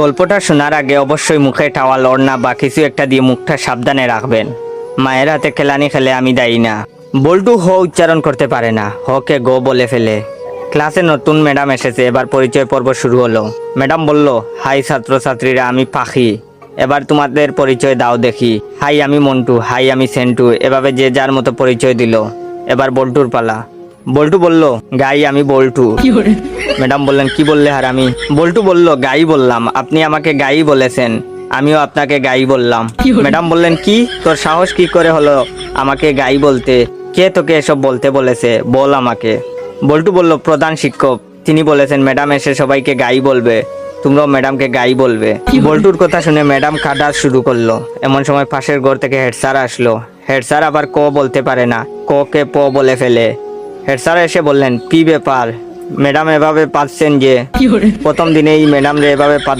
গল্পটা শোনার আগে অবশ্যই মুখে টাওয়াল ওড়না বা কিছু একটা দিয়ে মুখটা সাবধানে রাখবেন। মায়ের হাতে খেলানি খেলে আমি দায়ী না। বল্টু হ উচ্চারণ করতে পারে না, হকে গো বলে ফেলে। ক্লাসে নতুন ম্যাডাম এসেছে, এবার পরিচয় পর্ব শুরু হলো। ম্যাডাম বলল, হাই ছাত্রছাত্রীরা, আমি পাখি, এবার তোমাদের পরিচয় দাও দেখি। হাই আমি মন্টু, হাই আমি সেন্টু, এভাবে যে যার মতো পরিচয় দিল। এবার বল্টুর পালা। বল্টু বলল, গাই আমি বল্টু। ম্যাডাম বললেন, কি বললে হারামি? বল্টু বলল, গাই বললাম, আপনি আমাকে গাই বলেছেন, আমিও আপনাকে গাই বললাম। ম্যাডাম বললেন, কি তোর সাহস কি করে হলো আমাকে গাই বলতে? কে তোকে এসব বলতে বলেছে, বল আমাকে। বল্টু বলল, প্রধান শিক্ষক, তিনি বলেছেন ম্যাডাম এসে সবাইকে গাই বলবে, তোমরাও ম্যাডামকে গাই বলবে। বল্টুর কথা শুনে ম্যাডাম কাঁদা শুরু করলো। এমন সময় পাশের ঘর থেকে হেড স্যার আসলো। হেড স্যার আবার ক বলতে পারে না, ক কে প বলে ফেলে। হেড স্যার এসে বললেন, কি ব্যাপার ম্যাডাম এভাবে পাচ্ছেন যে? প্রথম দিনেই ম্যাডাম রে এভাবে